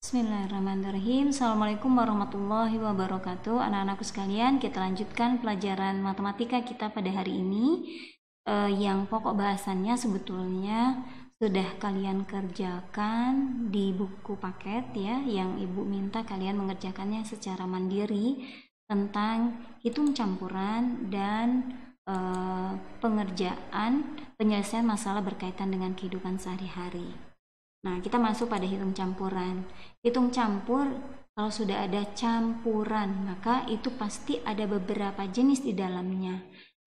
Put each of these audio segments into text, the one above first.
Bismillahirrahmanirrahim. Assalamualaikum warahmatullahi wabarakatuh. Anak-anakku sekalian, kita lanjutkan pelajaran matematika kita pada hari ini. Yang pokok bahasannya sebetulnya sudah kalian kerjakan di buku paket ya, yang ibu minta kalian mengerjakannya secara mandiri tentang hitung campuran dan penyelesaian masalah berkaitan dengan kehidupan sehari-hari. Nah, kita masuk pada hitung campuran. Hitung campur, kalau sudah ada campuran, maka itu pasti ada beberapa jenis di dalamnya,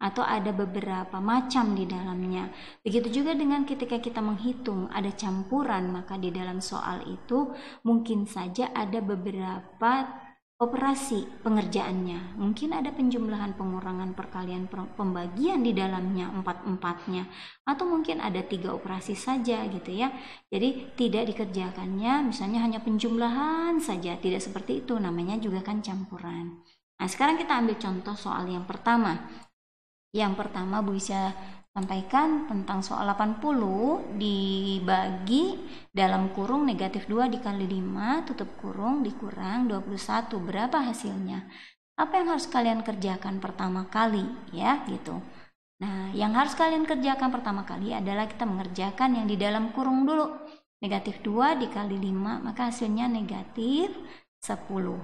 atau ada beberapa macam di dalamnya. Begitu juga dengan ketika kita menghitung ada campuran, maka di dalam soal itu mungkin saja ada beberapa operasi pengerjaannya. Mungkin ada penjumlahan, pengurangan, perkalian, pembagian di dalamnya, empat-empatnya, atau mungkin ada 3 operasi saja gitu ya. Jadi tidak dikerjakannya misalnya hanya penjumlahan saja, tidak seperti itu, namanya juga kan campuran. Nah, sekarang kita ambil contoh soal yang pertama. Yang pertama Bu Isya sampaikan tentang soal 80 dibagi dalam kurung negatif 2 dikali 5 tutup kurung dikurang 21. Berapa hasilnya? Apa yang harus kalian kerjakan pertama kali ya gitu. Nah, yang harus kalian kerjakan pertama kali adalah kita mengerjakan yang di dalam kurung dulu. Negatif 2 dikali 5 maka hasilnya negatif 10.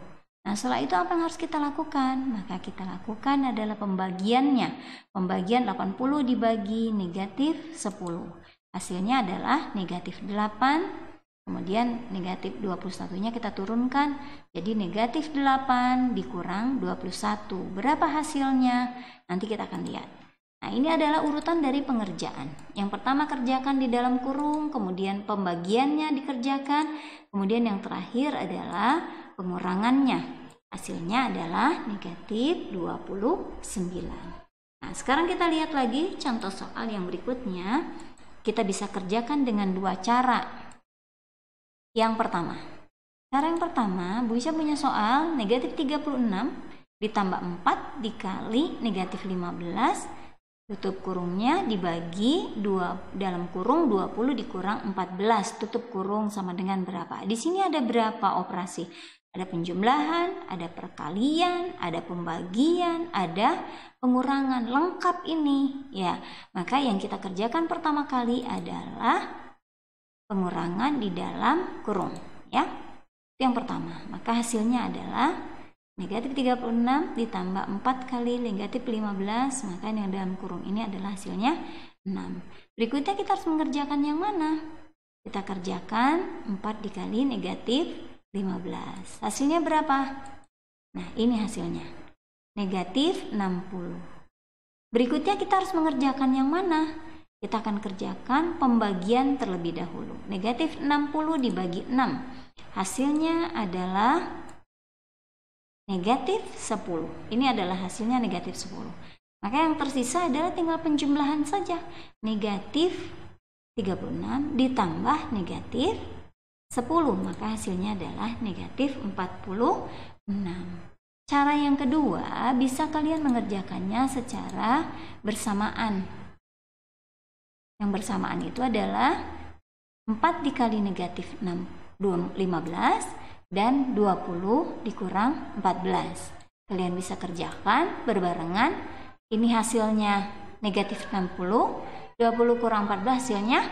Nah, setelah itu apa yang harus kita lakukan? Maka kita lakukan adalah pembagiannya. Pembagian 80 dibagi negatif 10. Hasilnya adalah negatif 8. Kemudian negatif 21-nya kita turunkan. Jadi negatif 8 dikurang 21. Berapa hasilnya? Nanti kita akan lihat. Nah, ini adalah urutan dari pengerjaan. Yang pertama kerjakan di dalam kurung, kemudian pembagiannya dikerjakan, kemudian yang terakhir adalah pengurangannya. Hasilnya adalah negatif 29. Nah, sekarang kita lihat lagi contoh soal yang berikutnya. Kita bisa kerjakan dengan 2 cara. Yang pertama, cara yang pertama, Bu Isya punya soal negatif 36 ditambah 4 dikali negatif 15 tutup kurungnya dibagi 2 dalam kurung 20 dikurang 14 tutup kurung sama dengan berapa? Di sini ada berapa operasi? Ada penjumlahan, ada perkalian, ada pembagian, ada pengurangan, lengkap ini ya. Maka yang kita kerjakan pertama kali adalah pengurangan di dalam kurung ya. Itu yang pertama. Maka hasilnya adalah negatif 36 ditambah 4 kali negatif 15, maka yang dalam kurung ini adalah hasilnya 6. Berikutnya kita harus mengerjakan yang mana? Kita kerjakan 4 dikali negatif 15. Hasilnya berapa? Nah, ini hasilnya. Negatif 60. Berikutnya kita harus mengerjakan yang mana? Kita akan kerjakan pembagian terlebih dahulu. Negatif 60 dibagi 6. Hasilnya adalah negatif 10. Ini adalah hasilnya negatif 10. Maka yang tersisa adalah tinggal penjumlahan saja. Negatif 36 ditambah negatif 10, maka hasilnya adalah negatif 46. Cara yang kedua, bisa kalian mengerjakannya secara bersamaan. Yang bersamaan itu adalah 4 dikali negatif 15 dan 20 dikurang 14. Kalian bisa kerjakan berbarengan. Ini hasilnya negatif 60, 20 kurang 14 hasilnya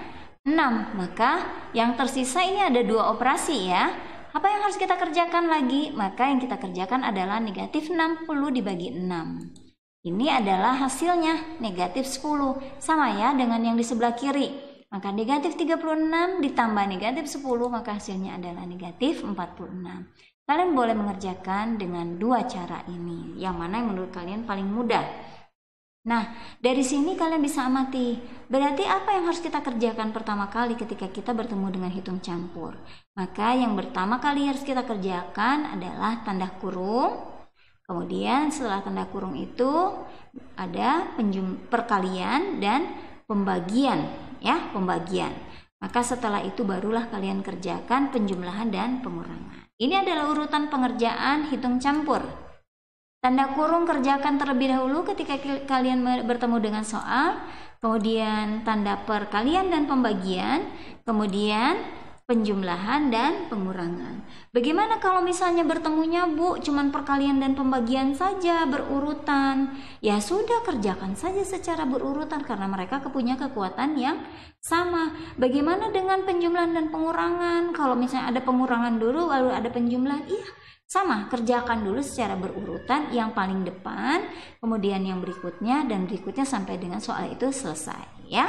6, maka yang tersisa ini ada 2 operasi ya. Apa yang harus kita kerjakan lagi? Maka yang kita kerjakan adalah negatif 60 dibagi 6. Ini adalah hasilnya negatif 10. Sama ya dengan yang di sebelah kiri. Maka negatif 36 ditambah negatif 10, maka hasilnya adalah negatif 46. Kalian boleh mengerjakan dengan 2 cara ini. Yang mana yang menurut kalian paling mudah? Nah, dari sini kalian bisa amati. Berarti apa yang harus kita kerjakan pertama kali ketika kita bertemu dengan hitung campur? Maka yang pertama kali harus kita kerjakan adalah tanda kurung. Kemudian setelah tanda kurung itu ada perkalian dan pembagian, ya, pembagian. Maka setelah itu barulah kalian kerjakan penjumlahan dan pengurangan. Ini adalah urutan pengerjaan hitung campur. Tanda kurung kerjakan terlebih dahulu ketika kalian bertemu dengan soal, kemudian tanda perkalian dan pembagian, kemudian penjumlahan dan pengurangan. Bagaimana kalau misalnya bertemunya Bu cuman perkalian dan pembagian saja berurutan? Ya sudah, kerjakan saja secara berurutan karena mereka punya kekuatan yang sama. Bagaimana dengan penjumlahan dan pengurangan? Kalau misalnya ada pengurangan dulu lalu ada penjumlahan, iya sama, kerjakan dulu secara berurutan, yang paling depan, kemudian yang berikutnya, dan berikutnya sampai dengan soal itu selesai ya.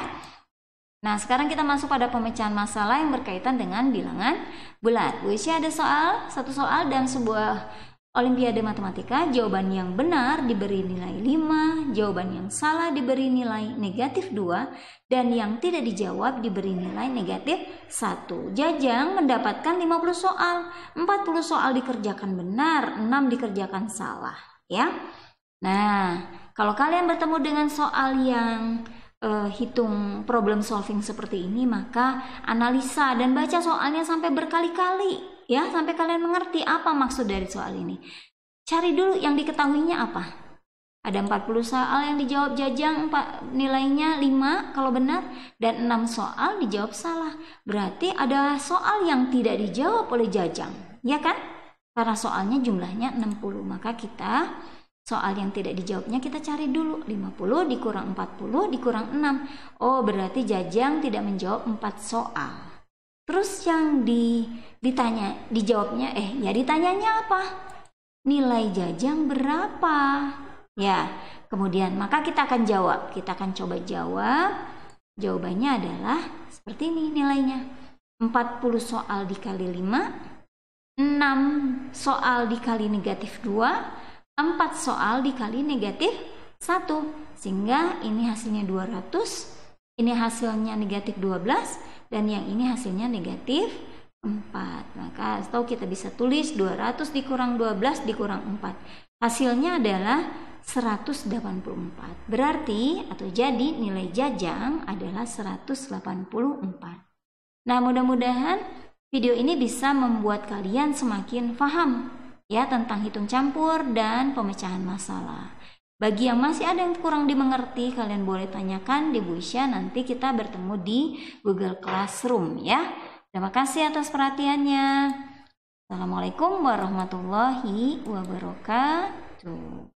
Nah, sekarang kita masuk pada pemecahan masalah yang berkaitan dengan bilangan bulat. Bu Isya ada satu soal dan sebuah olimpiade matematika. Jawaban yang benar diberi nilai 5, jawaban yang salah diberi nilai negatif 2, dan yang tidak dijawab diberi nilai negatif 1. Jajang mendapatkan 50 soal, 40 soal dikerjakan benar, 6 dikerjakan salah ya. Nah, kalau kalian bertemu dengan soal yang hitung problem solving seperti ini, maka analisa dan baca soalnya sampai berkali-kali ya, sampai kalian mengerti apa maksud dari soal ini. Cari dulu yang diketahuinya apa. Ada 40 soal yang dijawab Jajang, nilainya 5 kalau benar, dan 6 soal dijawab salah. Berarti ada soal yang tidak dijawab oleh Jajang, ya kan? Karena soalnya jumlahnya 60, maka kita soal yang tidak dijawabnya kita cari dulu. 50 dikurang 40 dikurang 6. Oh, berarti Jajang tidak menjawab 4 soal. Terus yang ditanyanya apa? Nilai Jajang berapa? Ya, kemudian maka kita akan jawab. Kita akan coba jawab. Jawabannya adalah seperti ini nilainya. 40 soal dikali 5, 6 soal dikali negatif 2, 4 soal dikali negatif 1, sehingga ini hasilnya 200, ini hasilnya negatif 12, dan yang ini hasilnya negatif 4. Maka atau kita bisa tulis 200 dikurang 12 dikurang 4. Hasilnya adalah 184. Berarti atau jadi nilai Jajang adalah 184. Nah, mudah-mudahan video ini bisa membuat kalian semakin paham ya tentang hitung campur dan pemecahan masalah. Bagi yang masih ada yang kurang dimengerti, kalian boleh tanyakan di Bu Isya, nanti kita bertemu di Google Classroom ya. Terima kasih atas perhatiannya. Assalamualaikum warahmatullahi wabarakatuh.